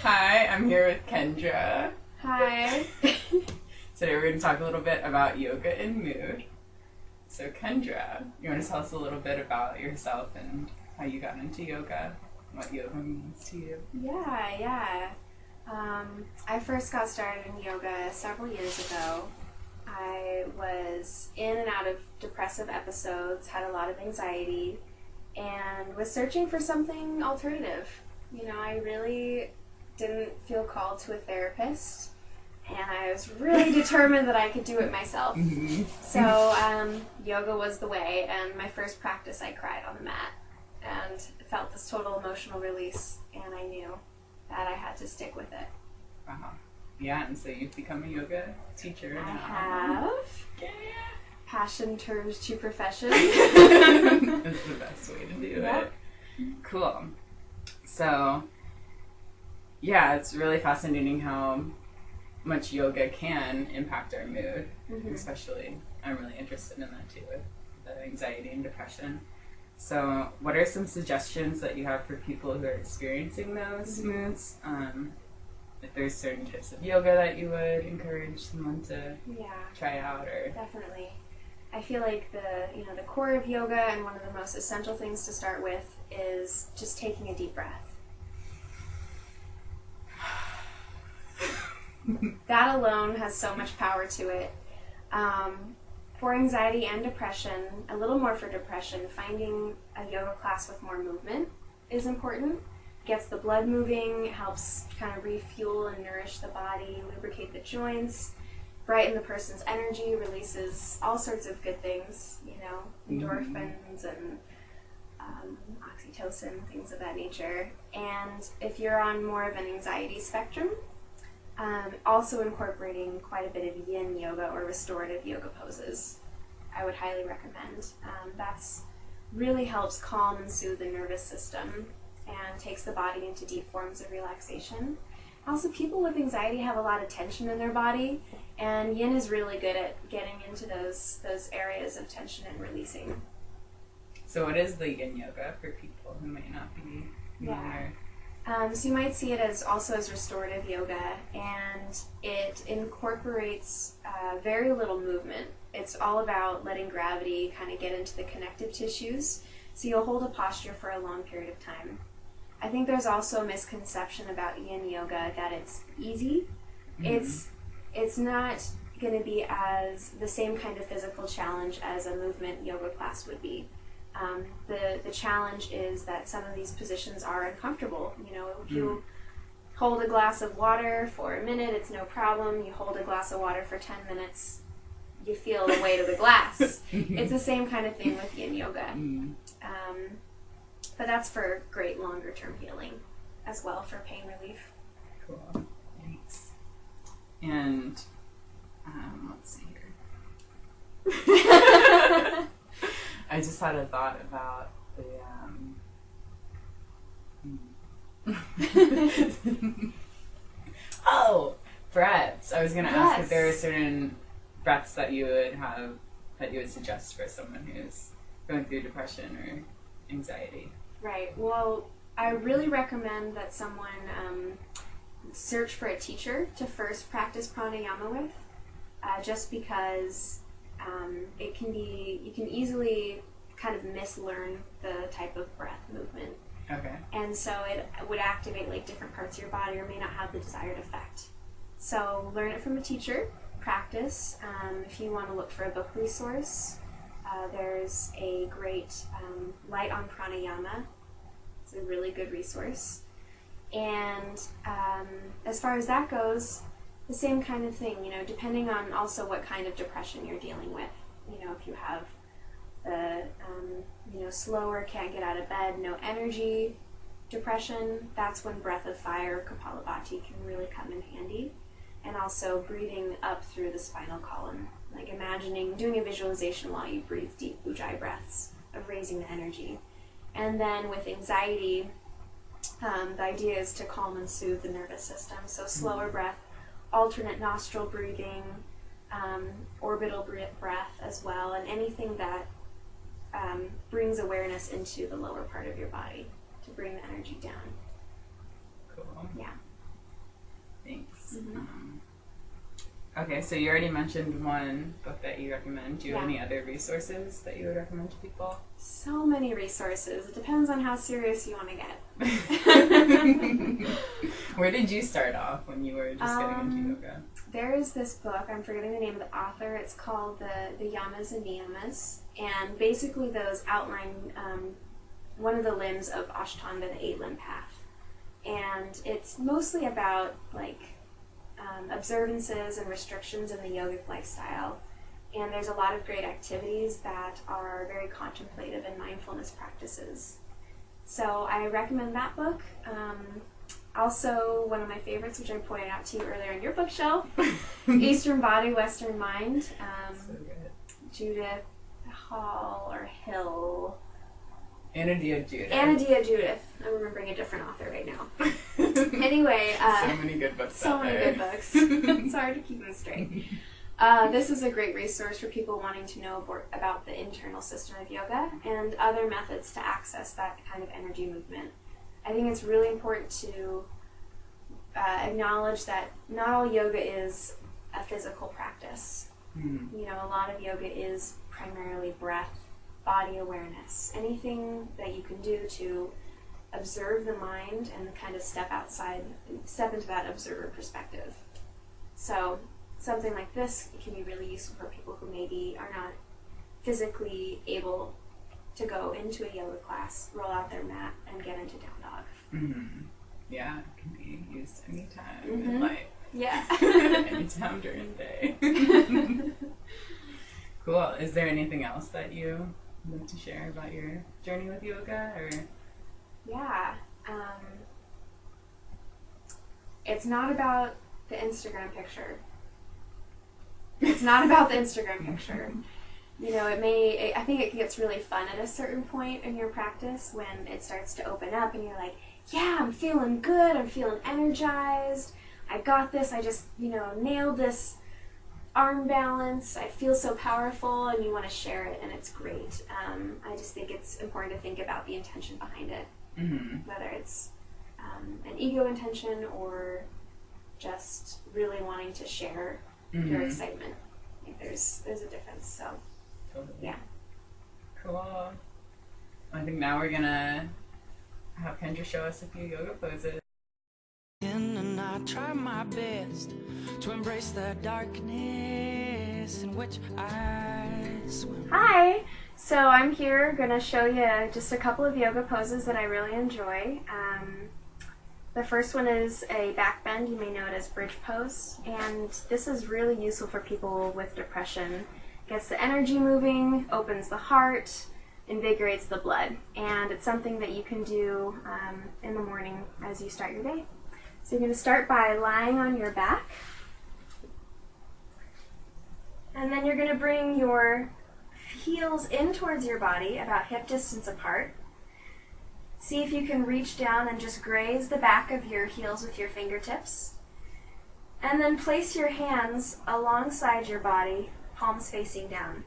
Hi, I'm here with Kendra. Hi. Today we're going to talk a little bit about yoga and mood. So Kendra, you want to tell us a little bit about yourself and how you got into yoga, and what yoga means to you? Yeah. I first got started in yoga several years ago. I was in and out of depressive episodes, had a lot of anxiety, and was searching for something alternative. I really didn't feel called to a therapist, and I was really determined that I could do it myself. So yoga was the way, and my first practice I cried on the mat and felt this total emotional release, and I knew that I had to stick with it. Wow. Yeah, and so you've become a yoga teacher now. I have. Yeah. Passion turns to profession. That's the best way to do it. Cool. So, yeah, it's really fascinating how much yoga can impact our mood, especially I'm really interested in that too, with the anxiety and depression. So what are some suggestions that you have for people who are experiencing those moods? If there's certain types of yoga that you would encourage someone to try out, or definitely. I feel like the core of yoga, and one of the most essential things to start with, is just taking a deep breath. That alone has so much power to it. For anxiety and depression, a little more for depression, finding a yoga class with more movement is important. Gets the blood moving, helps kind of refuel and nourish the body, lubricate the joints, brighten the person's energy, releases all sorts of good things, endorphins and oxytocin, things of that nature. And if you're on more of an anxiety spectrum, also incorporating quite a bit of yin yoga or restorative yoga poses, I would highly recommend. That's really helps calm and soothe the nervous system and takes the body into deep forms of relaxation. Also, people with anxiety have a lot of tension in their body, and yin is really good at getting into those areas of tension and releasing. So what is the yin yoga for people who might not be familiar? So you might see it as restorative yoga, and it incorporates very little movement. It's all about letting gravity kind of get into the connective tissues, so you'll hold a posture for a long period of time. I think there's also a misconception about yin yoga that it's easy. It's not going to be as the same kind of physical challenge as a movement yoga class would be. The challenge is that some of these positions are uncomfortable. If you hold a glass of water for a minute, it's no problem. You hold a glass of water for 10 minutes, you feel the weight of the glass. It's the same kind of thing with yin yoga. But that's for great longer term healing as well, for pain relief. Cool. Thanks. And let's see here. I just had a thought about breaths. I was going to ask if there are certain breaths that you would suggest for someone who's going through depression or anxiety. Right. Well, I really recommend that someone search for a teacher to first practice pranayama with, just because you can easily kind of mislearn the type of breath movement. Okay. And so it would activate like different parts of your body, or may not have the desired effect. So learn it from a teacher, practice. If you want to look for a book resource, there's a great Light on Pranayama. It's a really good resource. And as far as that goes, the same kind of thing, depending on also what kind of depression you're dealing with. If you have the, slower, can't get out of bed, no energy depression, that's when Breath of Fire, Kapalabhati, can really come in handy. And also breathing up through the spinal column, like doing a visualization while you breathe deep Ujjayi breaths of raising the energy. And then with anxiety, the idea is to calm and soothe the nervous system. So slower breath, alternate nostril breathing, orbital breath as well, and anything that brings awareness into the lower part of your body to bring the energy down. Cool. Yeah. Thanks. Okay, so you already mentioned one book that you recommend. Do you have any other resources that you would recommend to people? So many resources. It depends on how serious you want to get. Where did you start off when you were just getting into yoga? There is this book, I'm forgetting the name of the author. It's called the Yamas and Niyamas. And basically those outline one of the limbs of Ashtanga, the 8-limb path. And it's mostly about like observances and restrictions in the yogic lifestyle. And there's a lot of great activities that are very contemplative and mindfulness practices. So I recommend that book. Also, one of my favorites, which I pointed out to you earlier on your bookshelf, Eastern Body, Western Mind. So good. Judith Hall or Hill. Anadia Judith. Anadia Judith. I'm remembering a different author right now. Anyway. So many good books So out many there. good books. It's hard to keep them straight. This is a great resource for people wanting to know about the internal system of yoga and other methods to access that kind of energy movement. I think it's really important to acknowledge that not all yoga is a physical practice. You know, a lot of yoga is primarily breath, body awareness, anything that you can do to observe the mind and kind of step into that observer perspective. So something like this can be really useful for people who maybe are not physically able to go into a yoga class, roll out their mat, and get into down dog. Yeah, it can be used anytime in life. Yeah. Anytime during the day. Cool. Is there anything else that you would like to share about your journey with yoga? Or Yeah. It's not about the Instagram picture. It's not about the Instagram picture. You know, I think it gets really fun at a certain point in your practice when it starts to open up and you're like, yeah, I'm feeling good, I'm feeling energized, I got this, I just, nailed this arm balance, I feel so powerful, and you want to share it, and it's great. I just think it's important to think about the intention behind it, whether it's an ego intention or just really wanting to share your excitement. I think there's a difference, so. Totally. Yeah. Cool. I think now we're gonna have Kendra show us a few yoga poses. And I try my best to embrace the darkness in which I swim. Hi! So I'm here gonna show you just a couple of yoga poses that I really enjoy. The first one is a back bend. You may know it as bridge pose, and this is really useful for people with depression. Gets the energy moving, opens the heart, invigorates the blood, and it's something that you can do in the morning as you start your day. So you're going to start by lying on your back, and then you're going to bring your heels in towards your body, about hip distance apart. See if you can reach down and just graze the back of your heels with your fingertips, and then place your hands alongside your body, palms facing down.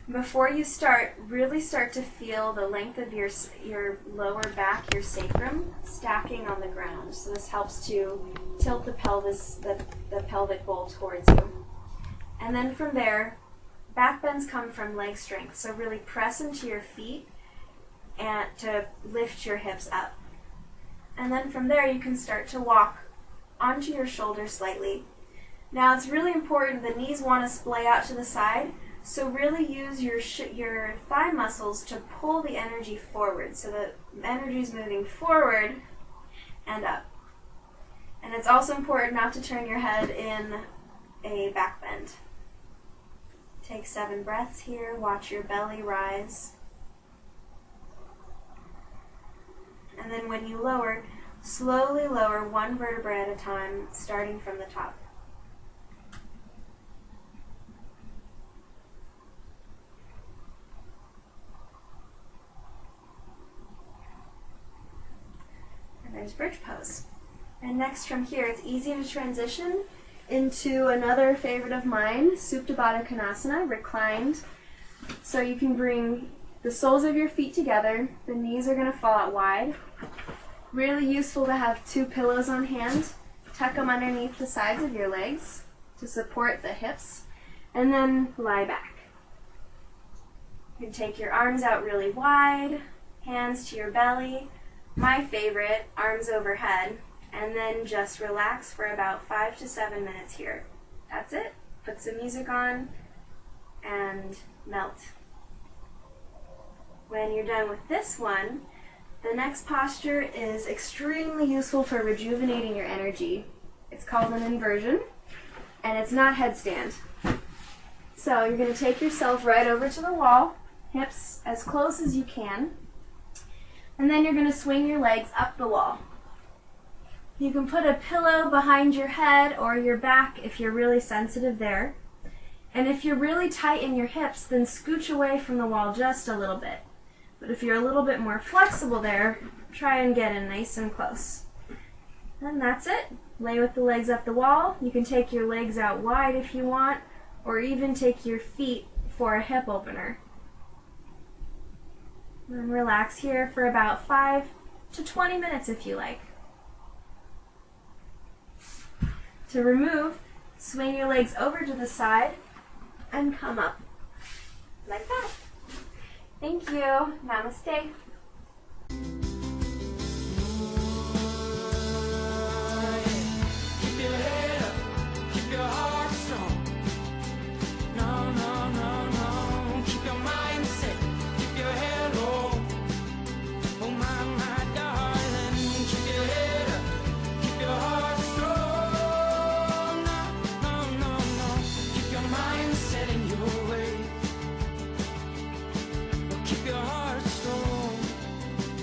Before you start, really start to feel the length of your lower back, your sacrum, stacking on the ground. So this helps to tilt the pelvis, the pelvic bowl towards you. And then from there, back bends come from leg strength. So really press into your feet and to lift your hips up. And then from there, you can start to walk onto your shoulders slightly. Now it's really important, the knees want to splay out to the side, so really use your thigh muscles to pull the energy forward, so the energy is moving forward and up. And it's also important not to turn your head in a back bend. Take 7 breaths here, watch your belly rise. And then when you lower, slowly lower 1 vertebra at a time, starting from the top. There's bridge pose. And next from here, it's easy to transition into another favorite of mine, Supta Baddha Konasana, reclined So you can bring the soles of your feet together. The knees are going to fall out wide. Really useful to have 2 pillows on hand. Tuck them underneath the sides of your legs to support the hips, and then lie back. You can take your arms out really wide, hands to your belly. My favorite, arms overhead, and then just relax for about 5 to 7 minutes here. That's it. Put some music on and melt. When you're done with this one, the next posture is extremely useful for rejuvenating your energy. It's called an inversion, and it's not headstand. So you're going to take yourself right over to the wall, hips as close as you can, and then you're going to swing your legs up the wall. You can put a pillow behind your head or your back if you're really sensitive there. And if you're really tight in your hips, then scooch away from the wall just a little bit. But if you're a little bit more flexible there, try and get in nice and close. And that's it. Lay with the legs up the wall. You can take your legs out wide if you want, or even take your feet for a hip opener. And relax here for about 5 to 20 minutes if you like. To remove, swing your legs over to the side and come up like that. Thank you. Namaste.